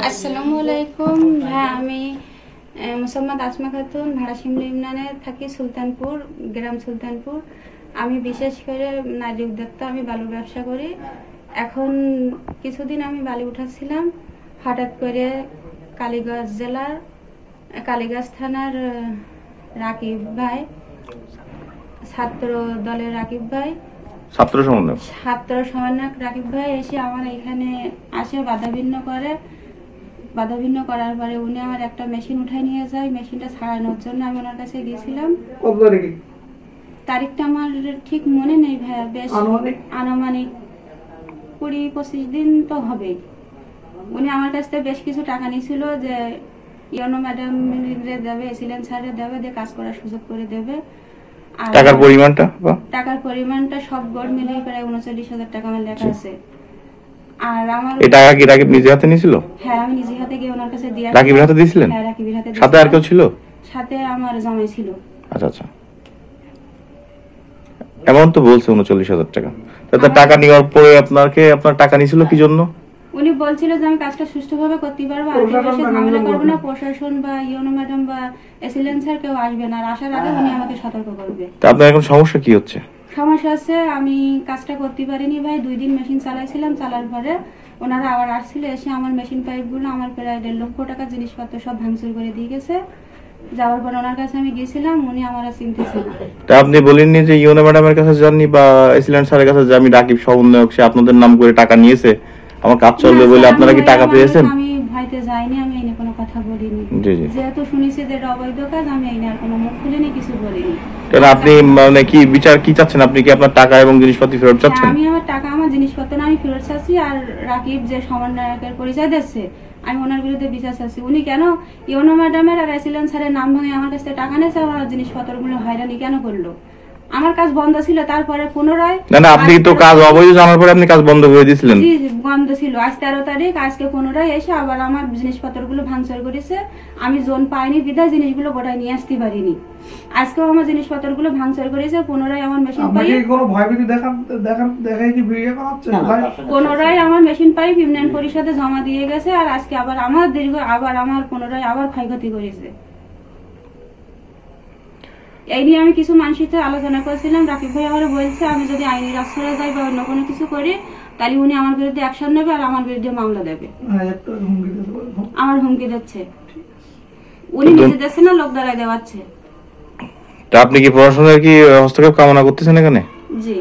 আসসালামু আলাইকুম ভাই, আমি মোসাম্মদ আসমা খাতুন, ভাড়া শিমলা ইউনিয়নে থাকি, সুলতানপুর গ্রাম সুলতানপুর। আমি বিশেষ করে নারী উদ্যোক্তা, আমি বালুর ব্যবসা করি। এখন কিছুদিন আমি বালি উঠাচ্ছিলাম, হঠাৎ করে কালীগঞ্জ জেলার কালীগঞ্জ থানার রাকিব ভাই, ছাত্র দলের রাকিব ভাই, ছাত্র সমন্বয়ক রাকিব ভাই এসে আমার এখানে আসে, বাধাবিন্ন করার পরে উনি আমার একটা মেশিন উঠাই নিয়ে যায়। মেশিনটা ছাড়ানোর জন্য আমি ওনার কাছে গিয়েছিলাম। তারিখটা আমার ঠিক মনে নেই ভাইয়া, বেশ আনুমানিক 20-25 দিন তো হবে। উনি আমার কাছ থেকে বেশ কিছু টাকা নিয়েছিল যে ইয়নো ম্যাডাম দেবে, এসিলেন স্যারে দেবে, দিয়ে কাজ করার সুযোগ করে দেবে। টাকার পরিমাণটা সব গড় মিলিয়ে প্রায় 39,000 টাকা আমার লেখা আছে। আর আমার এই টাকা কি রাকিব নিজে হাতে নিয়েছিল? হ্যাঁ, আমি নিজে হাতে গিয়ে ওনার কাছে দিয়ে রাকিবের হাতে দিয়েছিলেন? হ্যাঁ, রাকিবের হাতে। সাথে আর কেউ ছিল? সাথে আমার জামাই ছিল। আচ্ছা আচ্ছা, এমন তো বলছে 39,000 টাকা। তাতে টাকা নেওয়ার পরে আপনার টাকা নিয়েছিল কি জন্য? উনি বলছিল যে আমি কাজটা সুষ্ঠুভাবে করতে পারবো, আর কেউ এসে ঝামেলা করবে না, প্রশাসন বা ইউনো ম্যাডাম বা এসিলেন স্যার কেউ আসবে না, আর আসার আগে উনি আমাকে সতর্ক করবে। তা আপনার এখন সমস্যা কি হচ্ছে? সমস্যা আছে, আমি কাজটা করতে পারিনি ভাই। 2 দিন মেশিন চালাইছিলাম, চালার পরে ওনারা আবার আসছিল, এসে আমার মেশিন পাইপগুলো, আমার প্রায় 1.5 লক্ষ টাকা জিনিসপত্র সব ভাঙচুর করে দিয়ে গেছে। যাওয়ার পর ওনার কাছে আমি গিয়েছিলাম, উনি আমার চিনতেছিল। তা আপনি বলেননি যে ইউনো ম্যাডামের কাছে যাননি বা এসিলেন্ট স্যারের কাছে যে আমি রাকিব সমন্বয়ক, সে আপনাদের নাম করে টাকা নিয়েছে, আমার কাজ চলবে বলে আপনারা কি টাকা পেয়েছেন? আমি ভাইতে যাইনি, আমি এই নিয়ে কোনো কথা বলিনি। যেহেতু শুনেছি যে এটা অবৈধ কাজ, আমি এই নিয়ে আর কোনো মুখ খুলিনি, কিছু বলিনি। কেন আপনি মানে কি বিচার কি চাচ্ছেন? আপনি কি আপনার টাকা এবং জিনিসপত্র ফেরত চাচ্ছেন? আমি আমার টাকা, আমার জিনিসপত্র আমি ফেরত চাচ্ছি। আর রাকিব যে সমন্বয়কের পরিচয় দিচ্ছে, আমি ওনার বিরুদ্ধে বিচার চাচ্ছি। উনি কেন ইউনো ম্যাডামের আর এসিলেন স্যারের নাম ভাঙে আমার কাছে টাকা নিয়েছে, আমার জিনিসপত্রগুলো হয়রানি কেন করলো? আমার কাজ বন্ধ ছিল, তারপরে পুনরায় না, আপনি তো কাজ অবৈধ জানার পরে আপনি কাজ বন্ধ করে দিয়েছিলেন। জি, বন্ধ ছিল। আজ 13 তারিখ, আজকে পুনরায় এসে আবার আমার জিনিসপত্রগুলো ভাঙচুর করেছে। আমি জোন পাইনি বিধায় জিনিসগুলো গোটায় নিয়ে আসতে পারিনি। আজকেও আমার জিনিসপত্রগুলো ভাঙচুর করেছে, পুনরায় আমার মেশিন পাইপ ইউনিয়ন পরিষদে জমা দিয়ে গেছে। আর আজকে আবার আমার পুনরায় ক্ষয়ক্ষতি করেছে। এই নিয়ে আমি কিছু মানুষের সাথে আলোচনা করেছিলাম। রাকিব ভাই আমার বলছে আমি যদি আইনি রাস্তায় যাই বা অন্য কোনো কিছু করি, তাহলে উনি আমার বিরুদ্ধে অ্যাকশন নেবে আর আমার বিরুদ্ধে মামলা দেবে। আমার হুমকি দিচ্ছে, উনি নিজে দিচ্ছে না, লোক দ্বারাই দেওয়াচ্ছে। তা আপনি কি প্রশাসনের কি হস্তক্ষেপ কামনা করতেছেন এখানে? জি।